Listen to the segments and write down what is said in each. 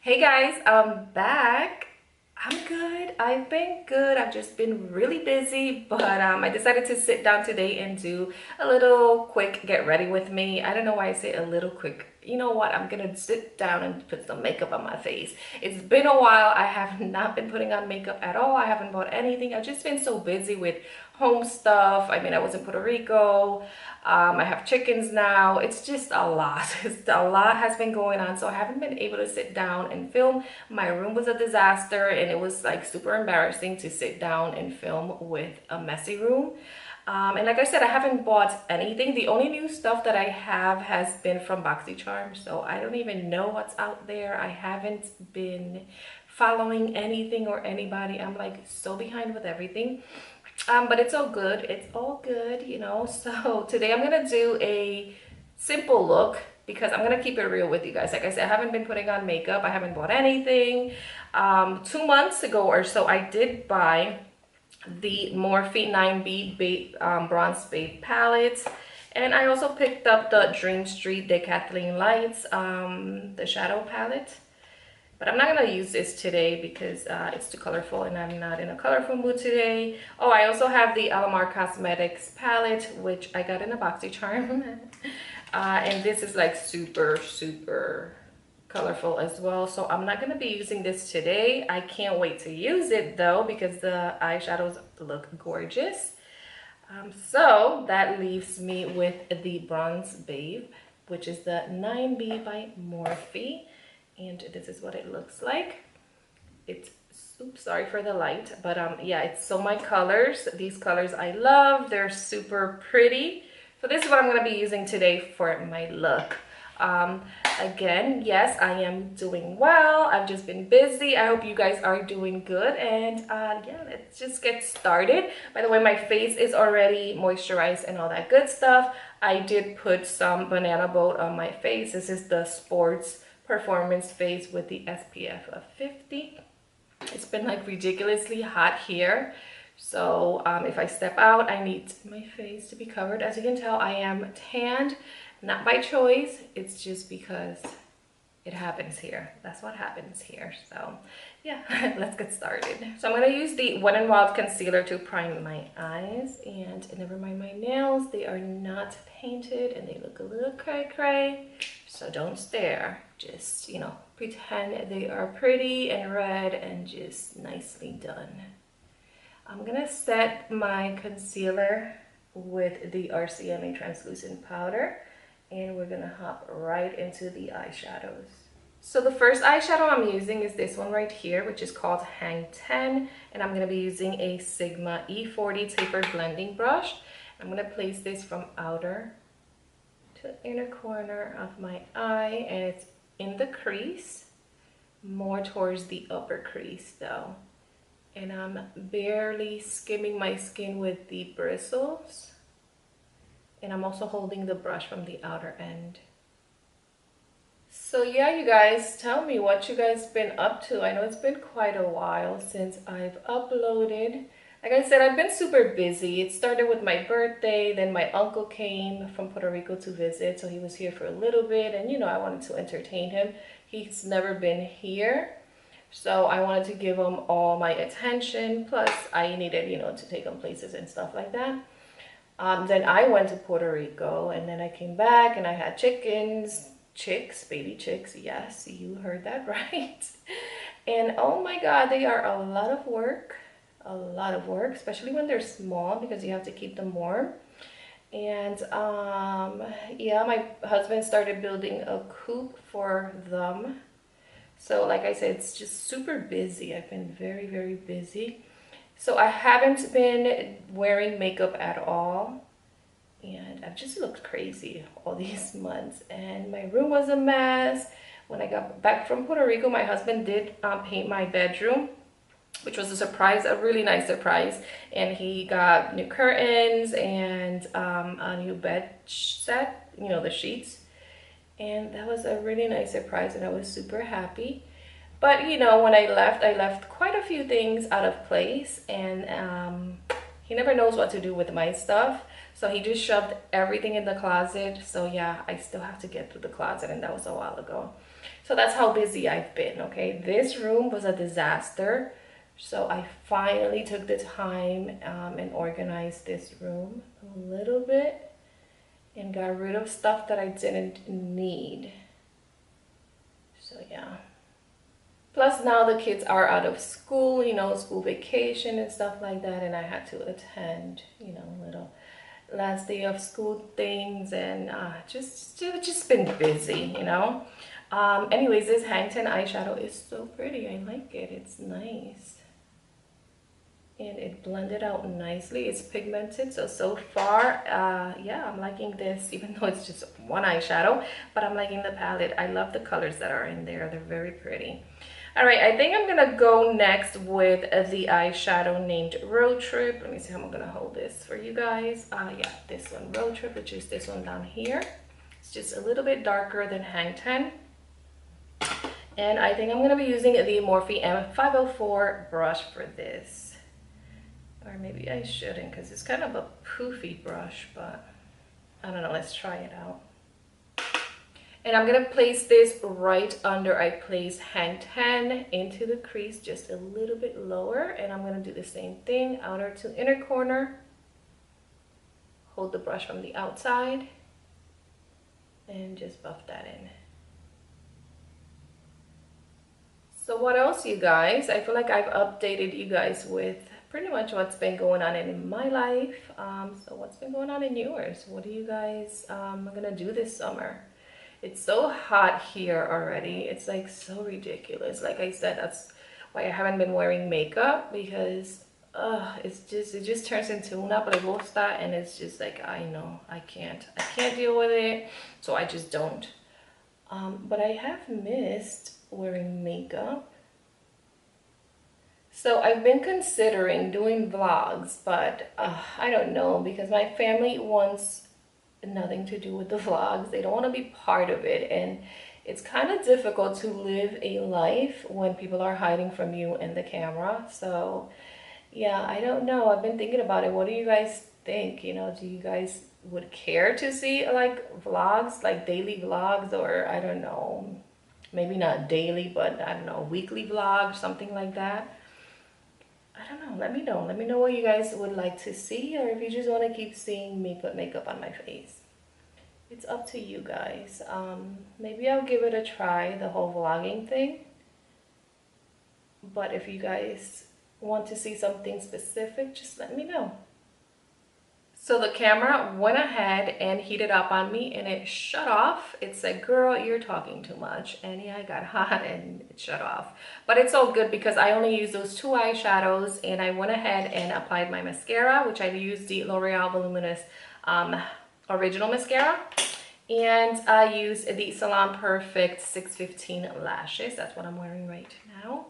Hey guys, I'm back. I'm good. I've been good. I've just been really busy, but I decided to sit down today and do a little quick get ready with me. I don't know why I say a little quick. You know what? I'm gonna sit down and put some makeup on my face. It's been a while. I have not been putting on makeup at all. I haven't bought anything. I've just been so busy with home stuff. I mean, I was in Puerto Rico. I have chickens now. It's just a lot. A lot has been going on, so I haven't been able to sit down and film. My room was a disaster, and it was like super embarrassing to sit down and film with a messy room. And like I said, I haven't bought anything. The only new stuff that I have has been from BoxyCharm, so I don't even know what's out there. I haven't been following anything or anybody. I'm like so behind with everything. But it's all good. It's all good, you know. So today I'm gonna do a simple look because I'm gonna keep it real with you guys. Like I said, I haven't been putting on makeup. I haven't bought anything. 2 months ago or so, I did buy the Morphe 9B Bronze Babe palette. And I also picked up the Dream Street Decathlon Lights, the shadow palette. But I'm not gonna use this today because it's too colorful and I'm not in a colorful mood today. Oh, I also have the Alamar Cosmetics palette, which I got in a BoxyCharm. And this is like super, super colorful as well. So I'm not gonna be using this today. I can't wait to use it though because the eyeshadows look gorgeous. So that leaves me with the Bronze Babe, which is the 9B by Morphe. And this is what it looks like. It's, oops, sorry for the light, but yeah, it's so my colors. These colors I love. They're super pretty. So this is what I'm gonna be using today for my look. Again, yes, I am doing well. I've just been busy. I hope you guys are doing good. And yeah, let's just get started. By the way, my face is already moisturized and all that good stuff. I did put some banana boat on my face. This is the Sports Performance face with the SPF of 50. It's been like ridiculously hot here, so if I step out I need my face to be covered. As you can tell, I am tanned, not by choice. It's just because it happens here. That's what happens here. So yeah, let's get started. So I'm going to use the Wet n Wild concealer to prime my eyes, and never mind my nails. They are not painted and they look a little cray cray, so don't stare. Just, you know, pretend they are pretty and red and just nicely done. I'm gonna set my concealer with the RCMA translucent powder, and we're gonna hop right into the eyeshadows. So the first eyeshadow I'm using is this one right here, which is called Hang 10, and I'm gonna be using a Sigma E40 tapered blending brush. I'm gonna place this from outer to inner corner of my eye, and it's in the crease, more towards the upper crease though. And I'm barely skimming my skin with the bristles. And I'm also holding the brush from the outer end. So yeah, you guys, tell me what you guys been up to. I know it's been quite a while since I've uploaded. Like I said, I've been super busy. It started with my birthday, then my uncle came from Puerto Rico to visit, so he was here for a little bit, and you know, I wanted to entertain him. He's never been here, so I wanted to give him all my attention, plus I needed, you know, to take him places and stuff like that. Then I went to Puerto Rico, and then I came back and I had chicks, baby chicks, yes, you heard that right. And oh my God, they are a lot of work. A lot of work, especially when they're small, because you have to keep them warm. And yeah, my husband started building a coop for them. So like I said, it's just super busy. I've been very, very busy. So I haven't been wearing makeup at all, and I've just looked crazy all these months, and my room was a mess. When I got back from Puerto Rico, my husband did paint my bedroom, which was a surprise, a really nice surprise. And he got new curtains and a new bed set, you know, the sheets. And that was a really nice surprise, and I was super happy. But you know, when I left quite a few things out of place, and he never knows what to do with my stuff. So he just shoved everything in the closet. So yeah, I still have to get through the closet, and that was a while ago. So that's how busy I've been, okay? This room was a disaster. So I finally took the time and organized this room a little bit and got rid of stuff that I didn't need. So yeah. Plus now the kids are out of school, you know, school vacation and stuff like that, and I had to attend, you know, little last day of school things, and just been busy, you know. Anyways, this hang ten eyeshadow is so pretty. I like it. It's nice. And it blended out nicely. It's pigmented, so far, yeah, I'm liking this, even though it's just one eyeshadow, but I'm liking the palette. I love the colors that are in there. They're very pretty. All right, I think I'm gonna go next with the eyeshadow named Road Trip. Let me see how I'm gonna hold this for you guys. Yeah, this one, Road Trip, which is this one down here. It's just a little bit darker than Hang 10. And I think I'm gonna be using the Morphe M504 brush for this. Or maybe I shouldn't, because it's kind of a poofy brush, but I don't know, let's try it out. And I'm gonna place this right under I place Hang 10 into the crease, just a little bit lower, and I'm gonna do the same thing, outer to inner corner. Hold the brush from the outside and just buff that in. So what else, you guys? I feel like I've updated you guys with pretty much what's been going on in my life. So what's been going on in yours? What are you guys gonna do this summer? It's so hot here already. It's like so ridiculous. Like I said, that's why I haven't been wearing makeup, because it just turns into una pregusta, and it's just like, I know I can't deal with it, so I just don't. But I have missed wearing makeup. So I've been considering doing vlogs, but I don't know, because my family wants nothing to do with the vlogs. They don't want to be part of it, and it's kind of difficult to live a life when people are hiding from you and the camera. So yeah, I don't know. I've been thinking about it. What do you guys think? You know, do you guys would care to see like vlogs, like daily vlogs, or I don't know, maybe not daily, but I don't know, weekly vlog, something like that? I don't know. Let me know. Let me know what you guys would like to see, or if you just want to keep seeing me put makeup on my face. It's up to you guys. Maybe I'll give it a try, the whole vlogging thing. But if you guys want to see something specific, just let me know. So the camera went ahead and heated up on me, and it shut off. It said, girl, you're talking too much. And yeah, I got hot and it shut off. But it's all good, because I only used those two eyeshadows, and I went ahead and applied my mascara, which I used the L'Oreal Voluminous Original Mascara. And I used the Salon Perfect 615 lashes. That's what I'm wearing right now.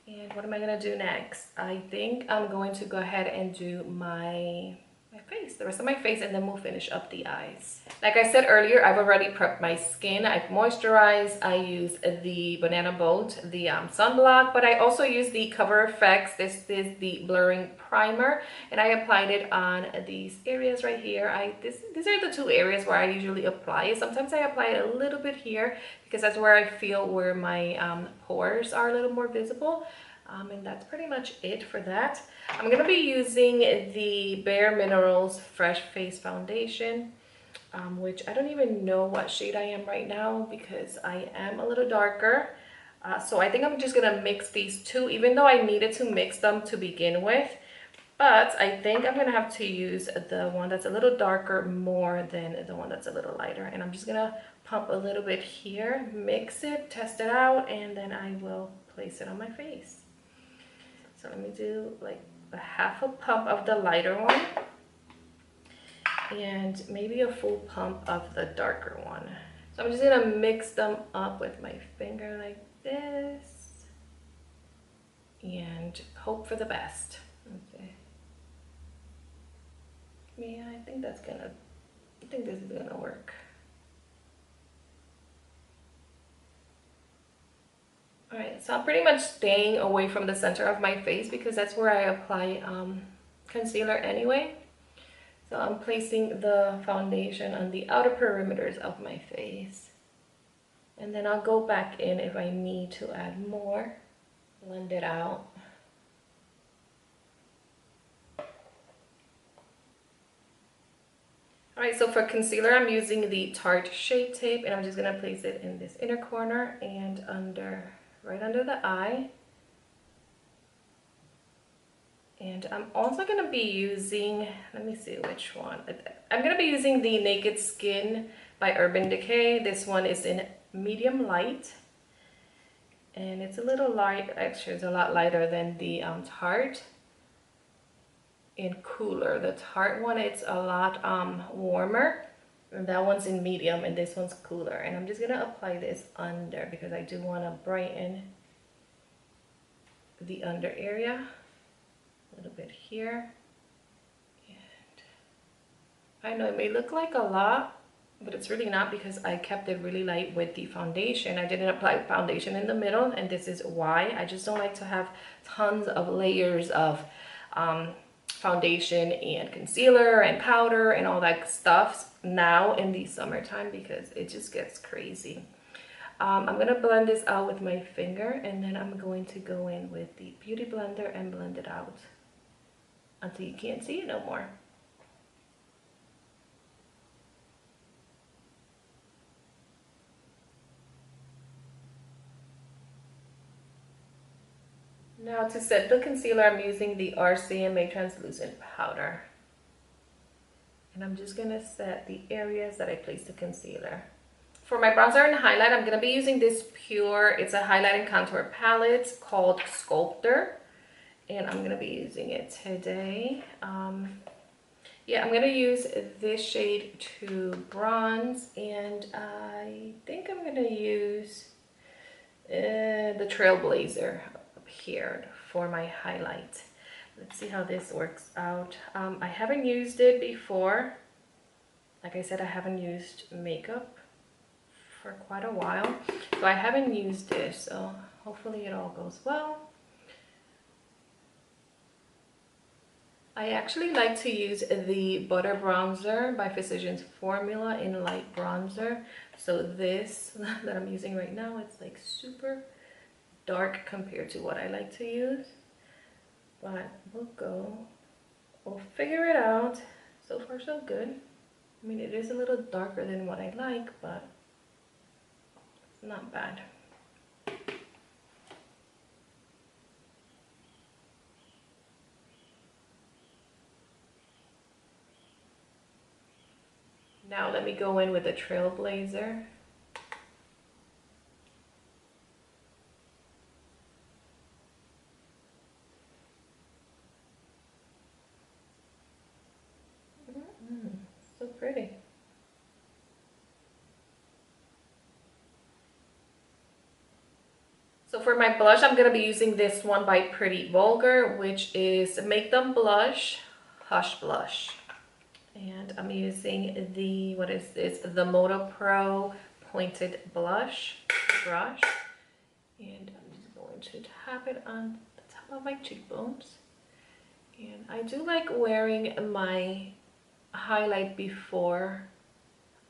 And what am I gonna do next? I think I'm going to go ahead and do my face, the rest of my face, and then we'll finish up the eyes. Like I said earlier, I've already prepped my skin. I've moisturized. I use the Banana Boat, the sunblock, but I also use the Cover FX. This is the blurring primer, and I applied it on these areas right here. These are the two areas where I usually apply it. Sometimes I apply it a little bit here, because that's where I feel where my pores are a little more visible. And that's pretty much it for that. I'm gonna be using the Bare Minerals Fresh Face Foundation, which I don't even know what shade I am right now, because I am a little darker. So I think I'm just gonna mix these two, even though I needed to mix them to begin with. But I think I'm gonna have to use the one that's a little darker more than the one that's a little lighter. And I'm just gonna pump a little bit here, mix it, test it out, and then I will place it on my face. So let me do like a half a pump of the lighter one, and maybe a full pump of the darker one. So I'm just gonna mix them up with my finger like this, and hope for the best. Okay. Yeah, I think this is gonna work. All right, so I'm pretty much staying away from the center of my face, because that's where I apply concealer anyway. So I'm placing the foundation on the outer perimeters of my face. And then I'll go back in if I need to add more. Blend it out. Alright, so for concealer, I'm using the Tarte Shape Tape, and I'm just going to place it in this inner corner and right under the eye. And I'm also going to be using, let me see which one. I'm going to be using the Naked Skin by Urban Decay. This one is in medium light. And it's a little light, actually it's a lot lighter than the Tarte. And cooler. The Tarte one, it's a lot warmer. And that one's in medium and this one's cooler. And I'm just going to apply this under because I do want to brighten the under area. A little bit here, and I know it may look like a lot, but it's really not because I kept it really light with the foundation. I didn't apply foundation in the middle, and this is why. I just don't like to have tons of layers of foundation and concealer and powder and all that stuff now in the summertime because it just gets crazy. I'm going to blend this out with my finger, and then I'm going to go in with the Beauty Blender and blend it out until you can't see it no more. Now to set the concealer, I'm using the RCMA translucent powder. And I'm just gonna set the areas that I placed the concealer. For my bronzer and highlight, I'm gonna be using this it's a highlight and contour palette called Sculptor. And I'm gonna be using it today. Yeah, I'm gonna use this shade to bronze, and I think I'm gonna use the Trailblazer up here for my highlight. Let's see how this works out. I haven't used it before. Like I said, I haven't used makeup for quite a while, so I haven't used this, so hopefully it all goes well. I actually like to use the Butter Bronzer by Physicians Formula in light bronzer. So this that I'm using right now, it's like super dark compared to what I like to use. But we'll figure it out. So far so good. I mean, it is a little darker than what I like, but it's not bad. Now let me go in with the Trailblazer. So pretty. So for my blush, I'm going to be using this one by Pretty Vulgar, which is Make Them Blush Hush Blush. And I'm using the, what is this? The Moto Pro Pointed Blush brush. And I'm just going to tap it on the top of my cheekbones. And I do like wearing my highlight before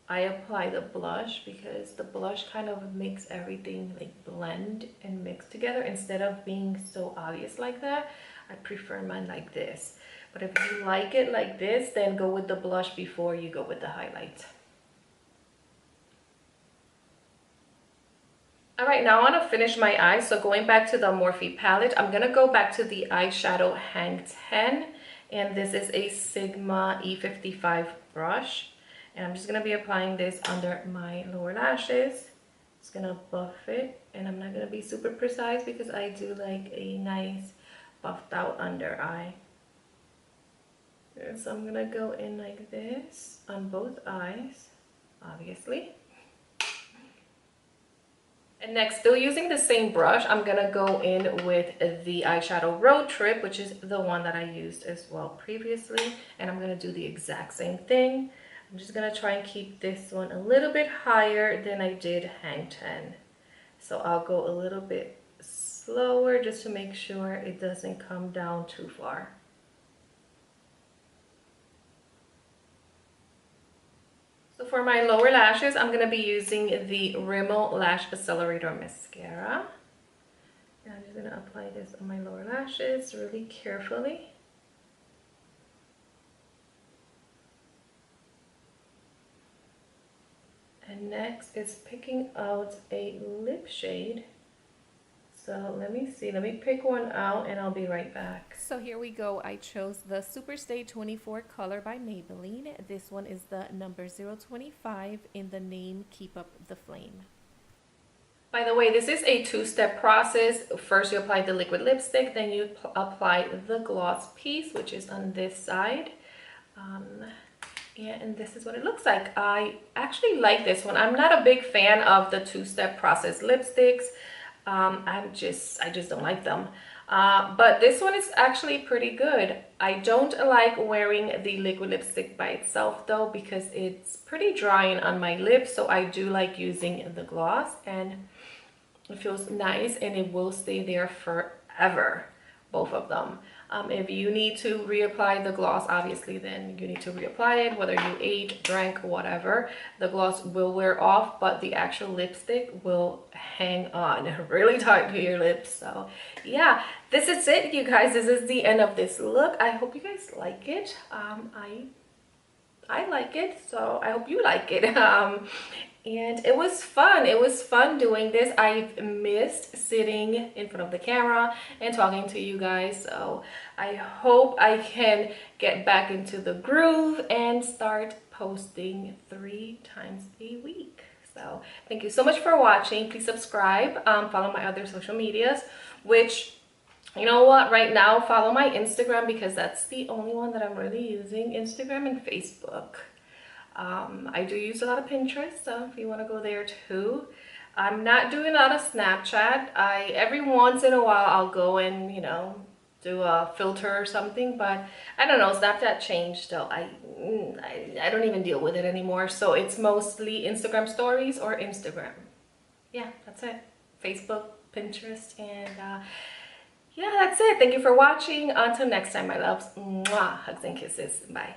I apply the blush because the blush kind of makes everything like blend and mix together instead of being so obvious like that. I prefer mine like this. But if you like it like this, then go with the blush before you go with the highlight. All right, now I want to finish my eyes. So going back to the Morphe palette, I'm going to go back to the eyeshadow Hang 10. And this is a Sigma E55 brush. And I'm just going to be applying this under my lower lashes. Just going to buff it. And I'm not going to be super precise because I do like a nice buffed out under eye. And so I'm going to go in like this on both eyes, obviously. And next, still using the same brush, I'm going to go in with the eyeshadow Road Trip, which is the one that I used as well previously. And I'm going to do the exact same thing. I'm just going to try and keep this one a little bit higher than I did Hang 10. So I'll go a little bit slower just to make sure it doesn't come down too far. So for my lower lashes, I'm going to be using the Rimmel Lash Accelerator Mascara. And I'm just going to apply this on my lower lashes really carefully. And next is picking out a lip shade. So let me see, let me pick one out and I'll be right back. So here we go. I chose the Superstay 24 color by Maybelline. This one is the number 025 in the name Keep Up the Flame. By the way, this is a two-step process. First you apply the liquid lipstick, then you apply the gloss piece, which is on this side. And this is what it looks like. I actually like this one. I'm not a big fan of the two-step process lipsticks. I just don't like them. But this one is actually pretty good. I don't like wearing the liquid lipstick by itself though, because it's pretty drying on my lips. So I do like using the gloss, and it feels nice and it will stay there forever, both of them. If you need to reapply the gloss, obviously then you need to reapply it, whether you ate, drank, whatever. The gloss will wear off, but the actual lipstick will hang on really tight to your lips. So yeah, this is it, you guys. This is the end of this look. I hope you guys like it. I like it, so I hope you like it. And it was fun. It was fun doing this. I've missed sitting in front of the camera and talking to you guys. So I hope I can get back into the groove and start posting 3 times a week. So thank you so much for watching. Please subscribe. Follow my other social medias, which, you know what, right now follow my Instagram because that's the only one that I'm really using. Instagram and Facebook. I do use a lot of Pinterest, so if you want to go there too. I'm not doing a lot of Snapchat. Every once in a while I'll go and, you know, do a filter or something, but I don't know, Snapchat changed, so I don't even deal with it anymore. So it's mostly Instagram stories or Instagram. Yeah, that's it. Facebook, Pinterest, and yeah, that's it. Thank you for watching. Until next time, my loves. Mwah. Hugs and kisses. Bye.